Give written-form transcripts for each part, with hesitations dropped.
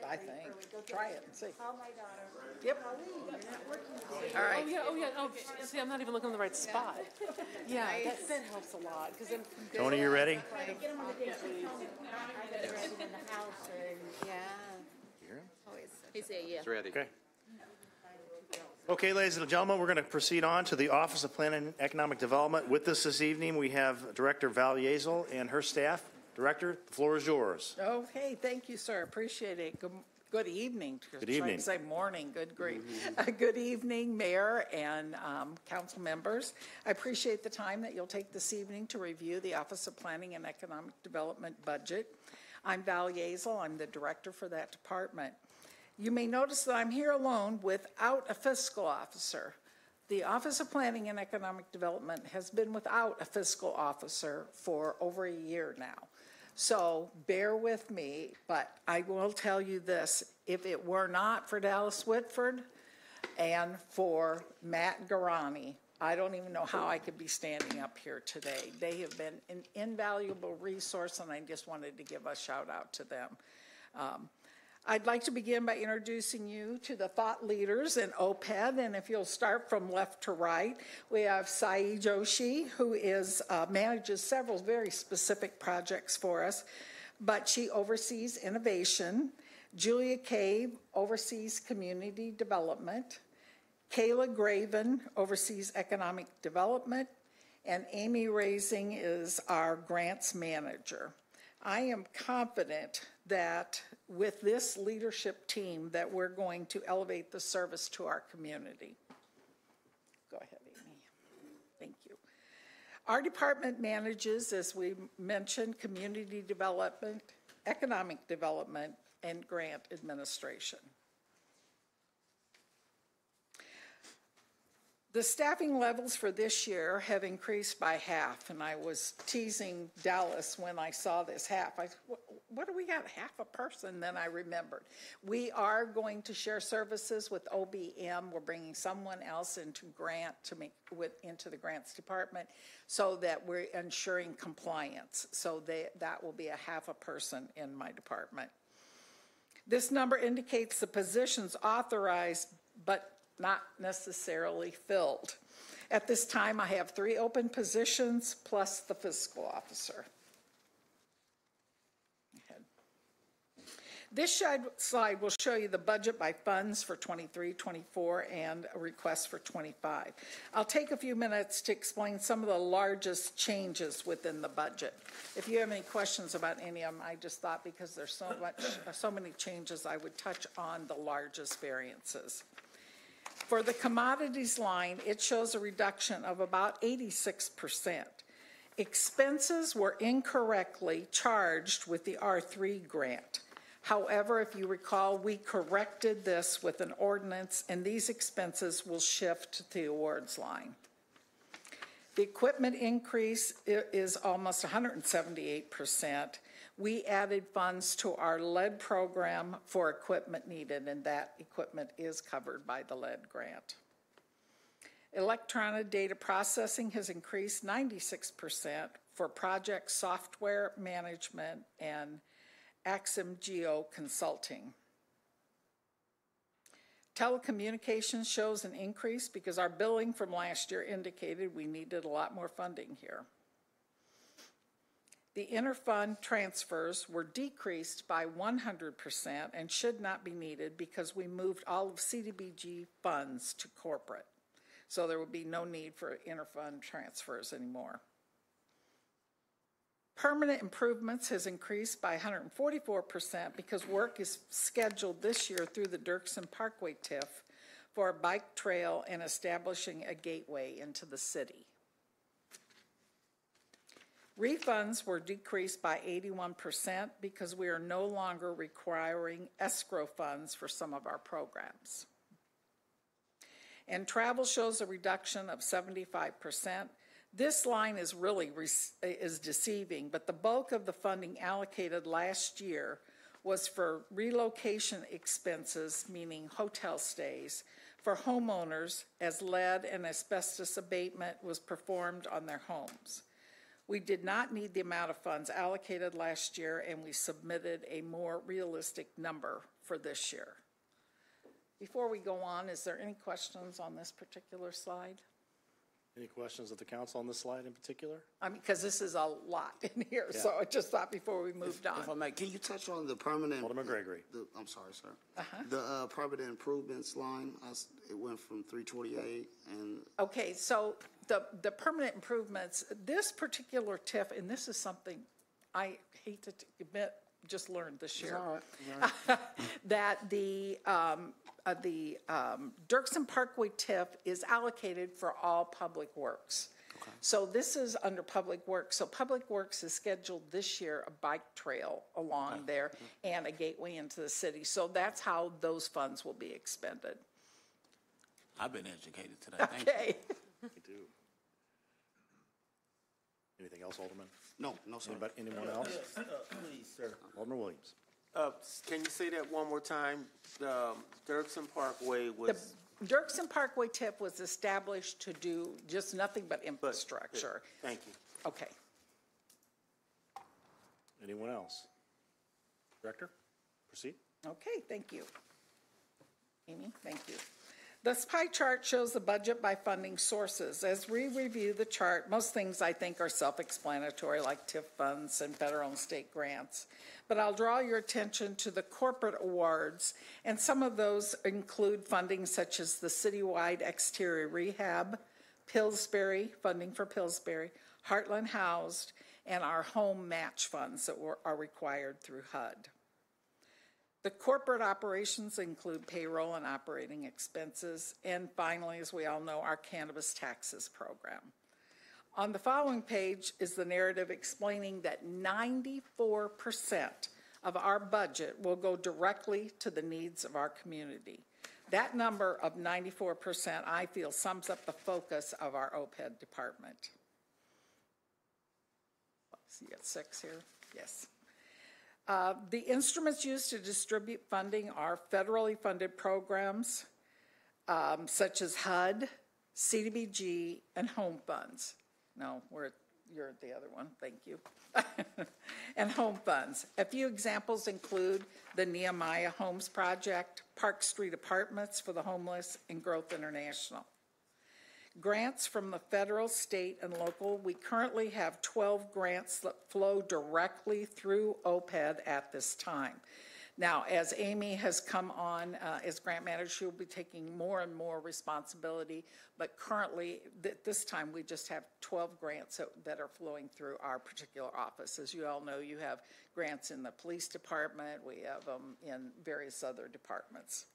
I think. Try it and see. Call my daughter. Yep. Colleen, you're not working today. All right. Oh, yeah. Oh, see, I'm not even looking in the right spot. Yeah, that helps a lot. Because then, Tony, you ready? Get them on the day she comes. I got everything in the house and. Yeah. He said, yeah. It's ready. Okay. Okay, ladies and gentlemen, we're going to proceed on to the Office of Planning and Economic Development. With us this evening, we have Director Val Yazel and her staff. Director, the floor is yours. Okay, thank you, sir. Appreciate it. Good evening. Good evening. Trying to say morning. Good grief. Good evening, Mayor and council members. I appreciate the time that you'll take this evening to review the Office of Planning and Economic Development budget. I'm Val Yazel. I'm the director for that department. You may notice that I'm here alone without a fiscal officer. The Office of Planning and Economic Development has been without a fiscal officer for over a year now. So bear with me, but I will tell you this, if it were not for Dallas Whitford and for Matt Garani, I don't even know how I could be standing up here today. They have been an invaluable resource, and I just wanted to give a shout out to them. I'd like to begin by introducing you to the thought leaders in OPED, and if you'll start from left to right, we have Sai Joshi, who manages several very specific projects for us, but she oversees innovation. Julia Cave oversees community development. Kayla Graven oversees economic development, and Amy Raising is our grants manager. I am confident that with this leadership team that we're going to elevate the service to our community. Go ahead, Amy. Thank you. Our department manages, as we mentioned, community development, economic development, and grant administration. The staffing levels for this year have increased by half, and I was teasing Dallas when I saw this half. What do we got, half a person? Then I remembered. We are going to share services with OBM. We're bringing someone else into into the grants department so that we're ensuring compliance. So that will be a half a person in my department. This number indicates the positions authorized, but not necessarily filled. At this time, I have 3 open positions plus the fiscal officer. This slide will show you the budget by funds for 23, 24, and a request for 25. I'll take a few minutes to explain some of the largest changes within the budget. If you have any questions about any of them, I just thought because there's so many changes, I would touch on the largest variances. For the commodities line, it shows a reduction of about 86%. Expenses were incorrectly charged with the R3 grant. However, if you recall, we corrected this with an ordinance, and these expenses will shift to the awards line. The equipment increase is almost 178%. We added funds to our lead program for equipment needed, and that equipment is covered by the lead grant. Electronic data processing has increased 96% for project software management and Axim Geo Consulting. Telecommunications shows an increase because our billing from last year indicated we needed a lot more funding here. The interfund transfers were decreased by 100% and should not be needed because we moved all of CDBG funds to corporate. So there will be no need for interfund transfers anymore. Permanent improvements has increased by 144% because work is scheduled this year through the Dirksen Parkway TIF for a bike trail and establishing a gateway into the city. Refunds were decreased by 81% because we are no longer requiring escrow funds for some of our programs. And travel shows a reduction of 75%. This line is really deceiving, but the bulk of the funding allocated last year was for relocation expenses, meaning hotel stays, for homeowners as lead and asbestos abatement was performed on their homes. We did not need the amount of funds allocated last year, and we submitted a more realistic number for this year. Before we go on, is there any questions on this particular slide? Any questions of the council on this slide in particular? I mean, because this is a lot in here, so I just thought before we moved on. If I may, can you touch on the permanent? Alderman Gregory. I'm sorry, sir. The permanent improvements line, it went from 328 and. Okay, so the permanent improvements, this particular TIF, and this is something I hate to admit, just learned this year. All right. That the Dirksen Parkway TIF is allocated for all public works. Okay. So this is under public works. So public works is scheduled this year a bike trail along there and a gateway into the city. So that's how those funds will be expended. I've been educated today. Thank you. Okay. Me too. Anything else, Alderman? No, sir. Anyone else? Please, sir. Alderman Williams. Can you say that one more time? The Dirksen Parkway The was, Dirksen Parkway TIF was established to do just nothing but infrastructure. thank you. Okay. Anyone else? Director, proceed. Okay, thank you. Amy, thank you. This pie chart shows the budget by funding sources. As we review the chart, most things I think are self-explanatory, like TIF funds and federal and state grants. But I'll draw your attention to the corporate awards, and some of those include funding such as the citywide exterior rehab, Pillsbury, funding for Pillsbury, Heartland Housed, and our home match funds that are required through HUD. The corporate operations include payroll and operating expenses, and finally, as we all know, our cannabis taxes program. On the following page is the narrative explaining that 94% of our budget will go directly to the needs of our community. That number of 94%, I feel, sums up the focus of our OPED department. So you got 6 here? Yes. The instruments used to distribute funding are federally funded programs such as HUD, CDBG, and home funds. No, you're at the other one, thank you. And home funds. A few examples include the Nehemiah Homes Project, Park Street Apartments for the Homeless, and Growth International. Grants from the federal, state, and local. We currently have 12 grants that flow directly through OPED at this time. Now, as Amy has come on as grant manager, she will be taking more and more responsibility, but currently, at this time, we just have 12 grants that are flowing through our particular office. As you all know, you have grants in the police department, we have them in various other departments.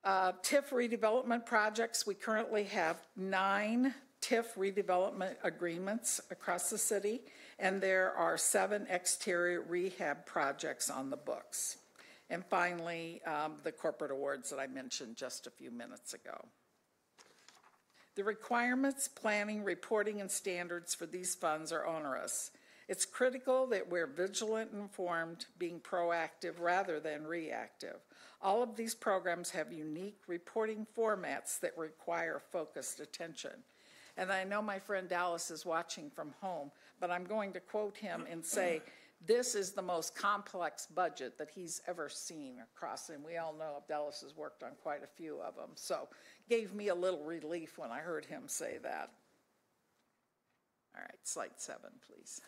TIF redevelopment projects, we currently have 9 TIF redevelopment agreements across the city, and there are 7 exterior rehab projects on the books. And finally, the corporate awards that I mentioned just a few minutes ago. The requirements, planning, reporting, and standards for these funds are onerous. It's critical that we're vigilant and informed, being proactive rather than reactive. All of these programs have unique reporting formats that require focused attention. And I know my friend Dallas is watching from home, but I'm going to quote him and say, this is the most complex budget that he's ever seen across, and we all know Dallas has worked on quite a few of them. So gave me a little relief when I heard him say that. All right, slide 7, please.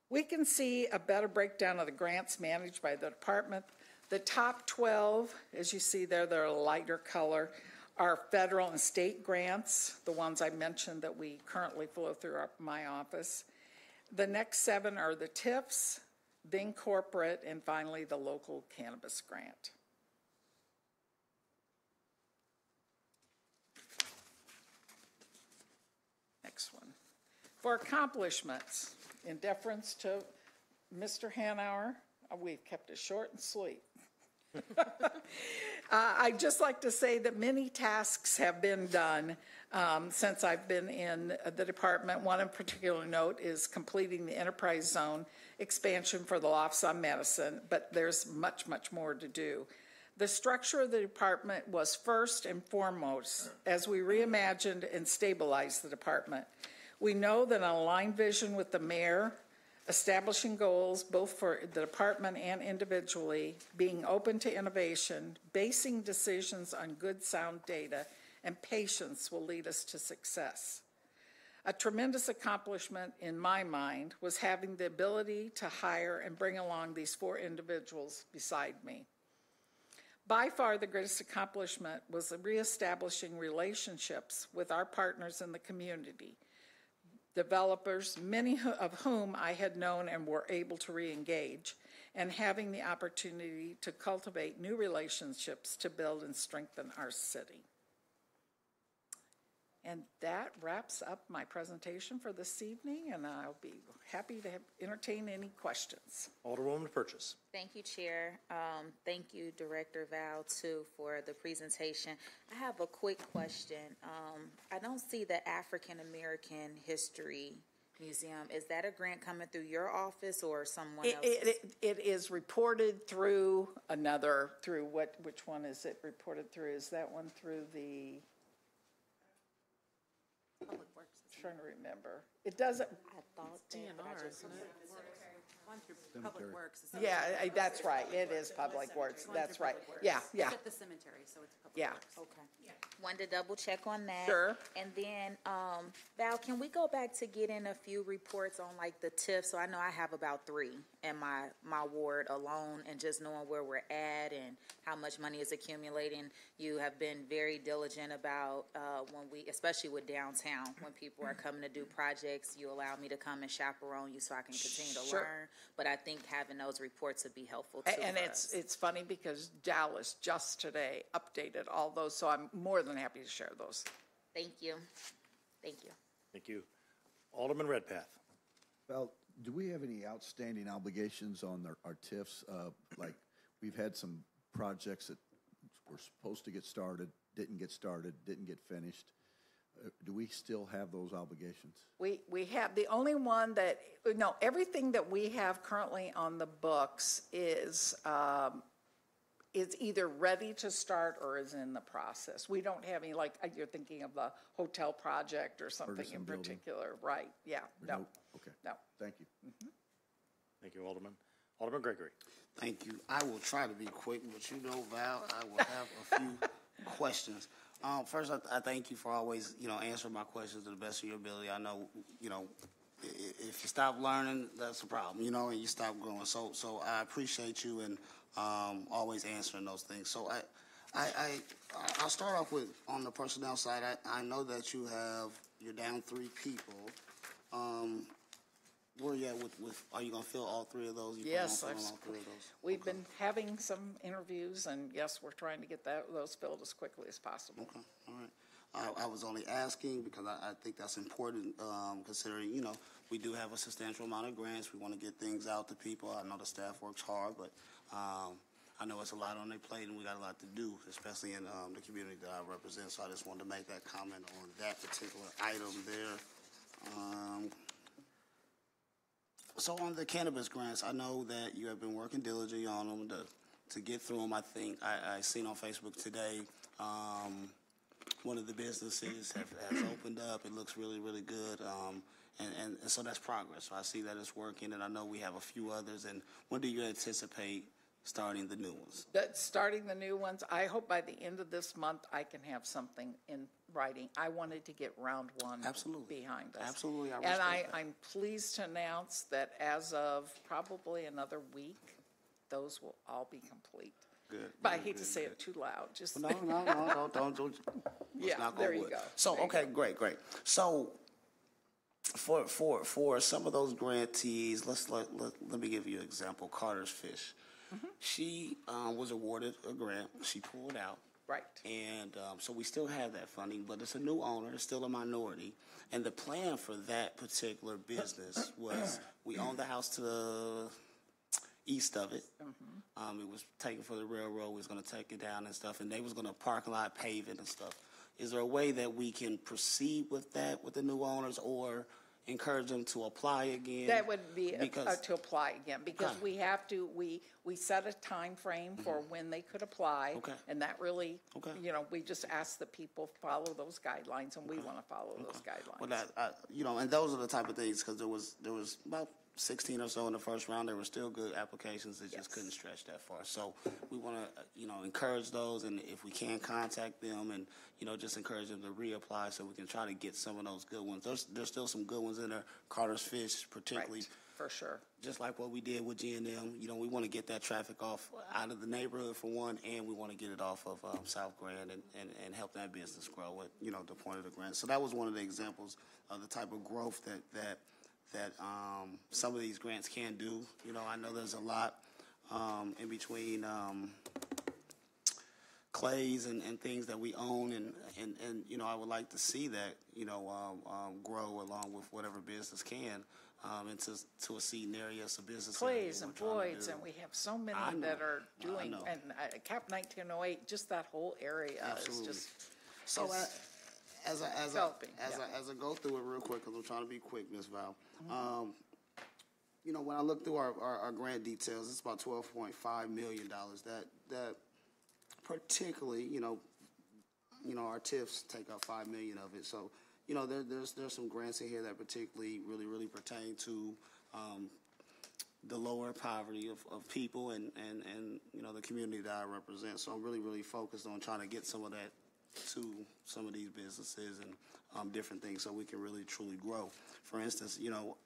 We can see a better breakdown of the grants managed by the department. The top 12, as you see there, they're a lighter color, are federal and state grants, the ones I mentioned that we currently flow through my office. The next 7 are the TIFs, then corporate, and finally the local cannabis grant. Next one. For accomplishments, in deference to Mr. Hanauer, we've kept it short and sweet. I'd just like to say that many tasks have been done since I've been in the department. One in particular note is completing the enterprise zone expansion for the Lofts on Madison, but there's much, much more to do. The structure of the department was first and foremost as we reimagined and stabilized the department. We know that an aligned vision with the mayor, establishing goals both for the department and individually, being open to innovation, basing decisions on good sound data, and patience will lead us to success. A tremendous accomplishment in my mind was having the ability to hire and bring along these 4 individuals beside me. By far the greatest accomplishment was reestablishing relationships with our partners in the community, developers, many of whom I had known and were able to re-engage, and having the opportunity to cultivate new relationships to build and strengthen our city. And that wraps up my presentation for this evening, and I'll be happy to entertain any questions. Alderwoman Purchase. Thank you, Chair. Thank you, Director Val, too, for the presentation. I have a quick question. I don't see the African American History Museum. Is that a grant coming through your office or someone else? It is reported through which one is it reported through? Is that one through the? Public Works. I'm trying to remember. It doesn't. I thought DNR, isn't it? One through Public Works. Yeah, that's right. It is Public Works. That's right. Yeah. It's at the cemetery, so it's Public Works. Okay. Wanted to double check on that. Sure. And then, Val, can we go back to getting a few reports on like the TIF? So I know I have about 3 in my ward alone, and just knowing where we're at and how much money is accumulating. You have been very diligent about especially with downtown, when people are coming to do projects, you allow me to come and chaperone you so I can continue to learn. But I think having those reports would be helpful too. And it's funny because Dallas just today updated all those, so I'm more than happy to share those. Thank you. Thank you. Thank you. Alderman Redpath. Well, do we have any outstanding obligations on our TIFs? Like, we've had some projects that were supposed to get started, didn't get finished. Do we still have those obligations? We have, the only one that, no, everything that we have currently on the books is either ready to start or is in the process. We don't have any, like, you're thinking of the hotel project or something Ferguson in building. particular, right? Yeah, no. Okay. No. Thank you. Thank you, Alderman. Alderman Gregory. Thank you. I will try to be quick, but you know, Val, I will have a few questions. First, I thank you for always, answering my questions to the best of your ability. I know, if you stop learning, that's a problem, and you stop growing. So I appreciate you and always answering those things. So I'll start off with, on the personnel side, I know that you're down 3 people. Where are you at with are you going to fill all 3 of those? Yes, all 3 of those? We've been having some interviews, and yes, we're trying to get those filled as quickly as possible. Okay, all right. I was only asking because I think that's important, considering, we do have a substantial amount of grants. We want to get things out to people. I know the staff works hard, but I know it's a lot on their plate, and we got a lot to do, especially in the community that I represent. So I just wanted to make that comment on that particular item there. So on the cannabis grants, I know that you have been working diligently on them to get through them. I think I seen on Facebook today, one of the businesses has opened up. It looks really, really good. And so that's progress. So I see that it's working, and I know we have a few others. And when do you anticipate starting the new ones? Starting the new ones, I hope by the end of this month I can have something in writing. I wanted to get round 1 behind us. Absolutely, I and respect that. I'm pleased to announce that as of probably another week, those will all be complete. Good. But I hate to say it too loud. Just No, don't. Yeah, there you go. So, okay, great. So, for some of those grantees, let me give you an example. Carter's Fish. Mm-hmm. She was awarded a grant. She pulled out. Right. And so we still have that funding, but it's a new owner. It's still a minority. And the plan for that particular business was we owned the house to the east of it. Mm-hmm. It was taken for the railroad. We was going to take it down and stuff, and they was going to parking lot pave it and stuff. Is there a way that we can proceed with that with the new owners, or encourage them to apply again? That would be Because- to apply again, because Okay. we have to, we set a time frame for when they could apply. Okay. And that really, Okay. you know, we just ask that people follow those guidelines, and we want to follow those Well, guidelines. you know, and those are the type of things, because there was about 16 or so in the first round. There were still good applications that just Yes. couldn't stretch that far. So we want to, you know, encourage those, and if we can, contact them, and, you know, just encourage them to reapply so we can try to get some of those good ones. There's still some good ones in there. Carter's Fish, particularly. Right, for sure. Just like what we did with G&M, you know, we want to get that traffic off out of the neighborhood for one, and we want to get it off of South Grand and help that business grow at, you know, the point of the grant. So that was one of the examples of the type of growth that some of these grants can do. You know, I know there's a lot in between clays and things that we own, and you know, I would like to see that, you know, grow along with whatever business can. Into a seating area, so business. Clays and Boyd's, and we have so many I know. that are doing, know. and Cap 1908, just that whole area is Absolutely. just, So as I developing, yeah. as I go through it real quick, because I'm trying to be quick, Ms. Val. You know, when I look through our grant details, it's about $12.5 million. That particularly, you know, our TIFs take up $5 million of it. So, you know, there's some grants in here that particularly really pertain to the lower poverty of people and you know, the community that I represent. So I'm really focused on trying to get some of that to some of these businesses and different things, so we can really truly grow. For instance, you know,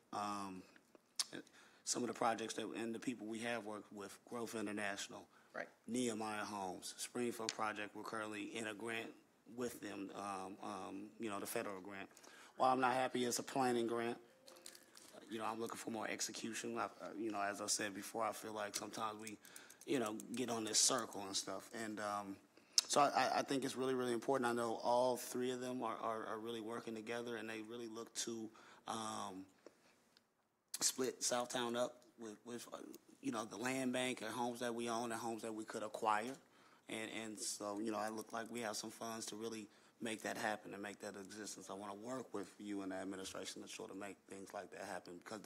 some of the projects and the people we have worked with, Growth International, right. Nehemiah Homes, Springfield Project, we're currently in a grant with them, you know, the federal grant. While I'm not happy it's a planning grant, you know, I'm looking for more execution. You know, as I said before, I feel like sometimes we, you know, get on this circle and stuff. And so I think it's really important. I know all three of them are really working together, and they really look to split Southtown up with you know, the land bank and homes that we own and homes that we could acquire. And so, you know, I look like we have some funds to really make that happen and make that existence. I want to work with you and the administration to sort of make things like that happen, because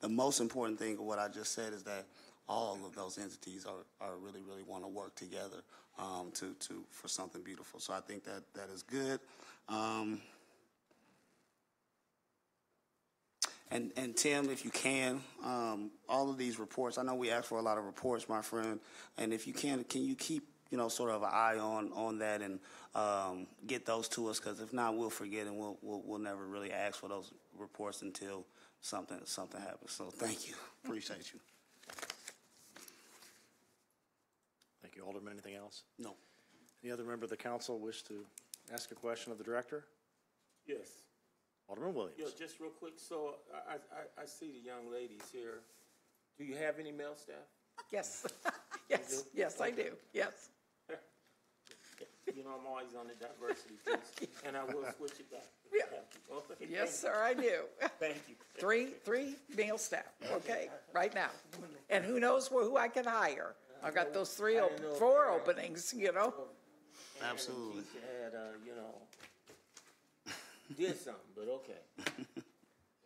the most important thing of what I just said is that all of those entities are really want to work together for something beautiful. So I think that is good. And Tim, if you can, all of these reports, I know we asked for a lot of reports, my friend, and if you can you keep, you know, sort of an eye on that and get those to us, because if not, we'll forget, and we'll never really ask for those reports until something happens. So thank you. Appreciate you. Thank you, Alderman. Anything else? No. Any other member of the council wish to ask a question of the director? Yes. Alderman Williams. Yeah, just real quick. So I see the young ladies here. Do you have any male staff? Yes, yes, I do, yes. You know, I'm always on the diversity piece, and I will switch it back. Yeah. Okay. Yes, sir, I do. Thank you. Three male staff, okay, right now. And who knows who I can hire? I've got those four openings, you know? Absolutely. Keisha had, you know, did something, but okay.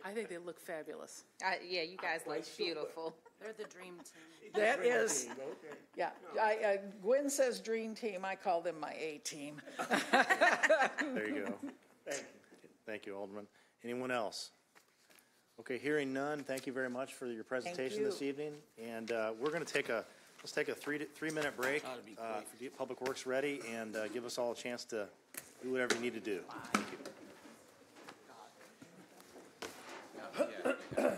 I think they look fabulous. Yeah, you guys look beautiful. They're the dream team. That is, Okay. yeah, Gwen says dream team, I call them my A team. There you go. Thank you. Thank you, Alderman. Anyone else? Okay, hearing none, thank you very much for your presentation this evening. And we're going to let's take a 3-minute break. Try to be quick. Get Public Works ready and give us all a chance to do whatever you need to do. Thank you.